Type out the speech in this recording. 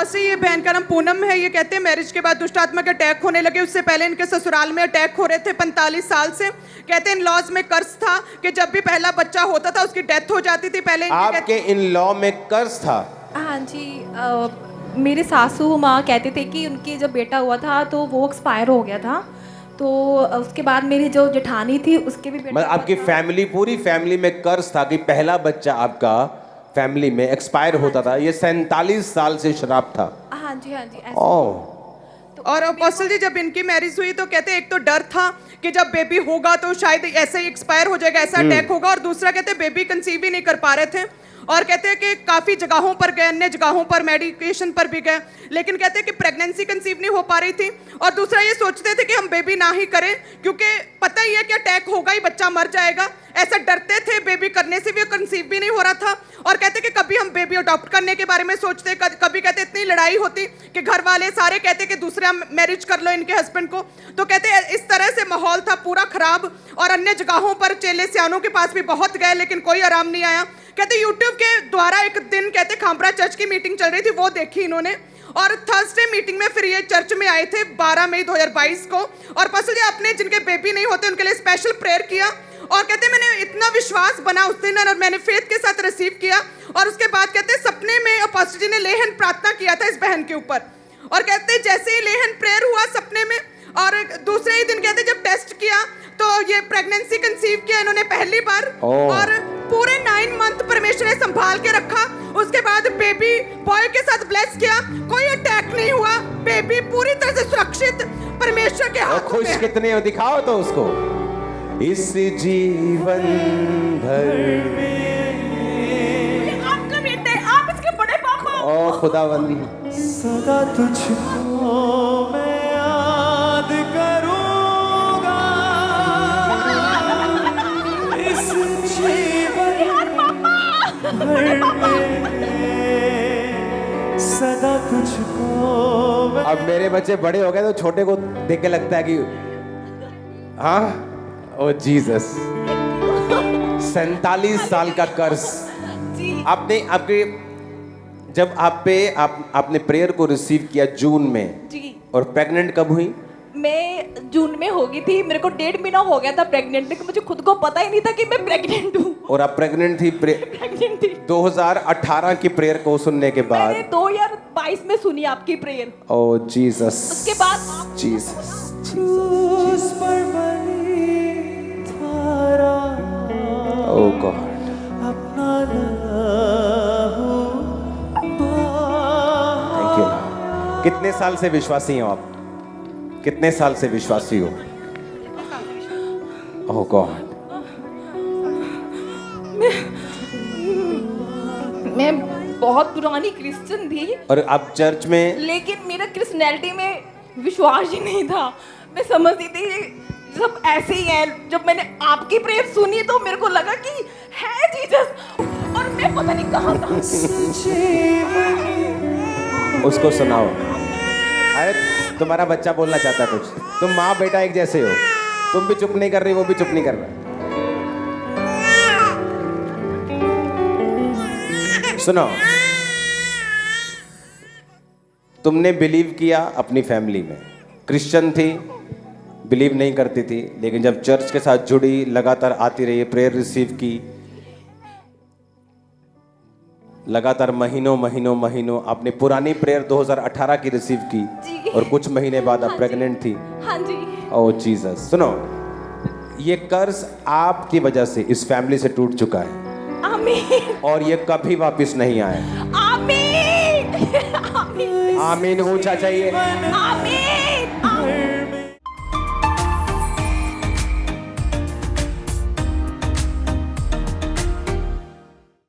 पास ये बहन का नाम पूनम है, ये कहते हैं मैरिज के बाद दुष्ट आत्मा के अटैक होने लगे। उससे पहले इनके ससुराल में अटैक हो रहे थे 45 साल से। कहते हैं इन लॉज में कर्ज था कि जब भी पहला बच्चा होता था उसकी डेथ हो जाती थी। पहले आपके इन लॉ में कर्ज था? हाँ जी, मेरे सासू माँ कहते थे कि उनकी जब बेटा हुआ था तो वो एक्सपायर हो गया था, तो उसके बाद मेरी जो जेठानी थी उसके भी बेटा। मतलब आपकी फैमिली, पूरी फैमिली में कर्ज था कि पहला बच्चा आपका फैमिली में एक्सपायर होता था। ये 47 साल से श्राप था। हाँ जी, हाँ जी, ऐसे। ओह। और अपोस्टल जी जब इनकी मैरिज हुई तो कहते एक तो डर था कि जब बेबी होगा तो शायद ऐसे ही एक्सपायर हो जाएगा, ऐसा अटैक होगा। और दूसरा कहते बेबी कंसीव ही नहीं कर पा रहे थे। और कहते हैं कि काफ़ी जगहों पर गए, अन्य जगहों पर मेडिकेशन पर भी गए, लेकिन कहते हैं कि प्रेगनेंसी कंसीव नहीं हो पा रही थी। और दूसरा ये सोचते थे कि हम बेबी ना ही करें क्योंकि पता ही है कि अटैक होगा ही, बच्चा मर जाएगा। ऐसा डरते थे, बेबी करने से भी, कंसीव भी नहीं हो रहा था। और कहते कि कभी हम बेबी अडॉप्ट करने के बारे में सोचते, कभी कहते इतनी लड़ाई होती कि घर वाले सारे कहते कि दूसरा मैरिज कर लो इनके हस्बैंड को। तो कहते इस तरह से माहौल था पूरा खराब। और अन्य जगहों पर चेले सियानों के पास भी बहुत गए लेकिन कोई आराम नहीं आया। कहते यूट्यूब के द्वारा एक दिन कहते खामरा चर्च की मीटिंग चल रही थी, वो देखी इन्होंने। और थर्सडे मीटिंग में फिर ये चर्च में आए थे 12 मई 2022 को। और पास्टर जी आपने जिनके बेबी नहीं होते उनके लिए स्पेशल प्रेयर किया। और कहते मैंने इतना विश्वास बना उस दिन और मैंने फेथ के साथ रिसीव किया। और उसके बाद कहते सपने में पास्टर जी ने लेहन प्रार्थना किया था इस बहन के ऊपर। और कहते जैसे ही लेहन प्रेयर हुआ सपने में, और दूसरे ही दिन कहते जब टेस्ट किया तो ये प्रेगनेंसी कंसीव किया इन्होंने पहली बार। और पूरे 9 मंथ परमेश्वर ने संभाल के रखा। उसके बाद बेबी बॉय के साथ ब्लेस किया, कोई अटैक नहीं हुआ, बेबी पूरी तरह से सुरक्षित परमेश्वर के हाथ में। खुश कितने हो दिखाओ तो उसको। इस जीवन भर आपका बेटा है, आप इसके बड़े पापा। ओ खुदावंदी, सदा तुझको मैं याद करूंगा, इस जीवन भर में सदा तुझको मैं। अब मेरे बच्चे बड़े हो गए तो छोटे को देख के लगता है कि हाँ, ओ जीसस। 47 साल का कर्ज आपने, आपके जब आपने प्रेयर को रिसीव किया जून में जी। और प्रेग्नेंट कब हुई? मैं जून में हो गई थी, मेरे को 1.5 महीना हो गया था प्रेग्नेंट, लेकिन मुझे खुद को पता ही नहीं था कि मैं प्रेग्नेंट हूँ। और आप प्रेग्नेंट थी? प्रेग्नेंट थी 2018 की प्रेयर को सुनने के बाद। मैंने 2022 में सुनी आपकी प्रेयर। ओ जीसस, उसके बाद जीसस, उस पर बनी थारा ओ गॉड, अपना लहू थैंक यू। कितने साल से विश्वासी हो आप? कितने साल से विश्वासी हो? ओह गॉड। मैं बहुत पुरानी क्रिश्चियन थी और आप चर्च में? लेकिन मेरा क्रिश्चियनिटी में विश्वास ही नहीं था। मैं समझती थी सब ऐसे ही है। जब मैंने आपकी प्रेयर सुनी तो मेरे को लगा कि है जीसस, और मैं पता नहीं कहाँ था। उसको सुनाओ। अरे तुम्हारा बच्चा बोलना चाहता है कुछ। तुम माँ बेटा एक जैसे हो, तुम भी चुप नहीं कर रही, वो भी चुप नहीं कर रहा। सुनो, तुमने बिलीव किया अपनी फैमिली में, क्रिश्चियन थी, बिलीव नहीं करती थी, लेकिन जब चर्च के साथ जुड़ी, लगातार आती रही, प्रेयर रिसीव की, लगातार महीनों आपने पुरानी प्रेयर 2018 की रिसीव की और कुछ महीने बाद आप प्रेग्नेंट थी। हाँ जी। ओह जीसस। सुनो, ये कर्ज आपकी वजह से इस फैमिली से टूट चुका है। आमीन। और ये कभी वापस नहीं आए। आमीन। आमीन ऊंचा चाहिए। आमीन।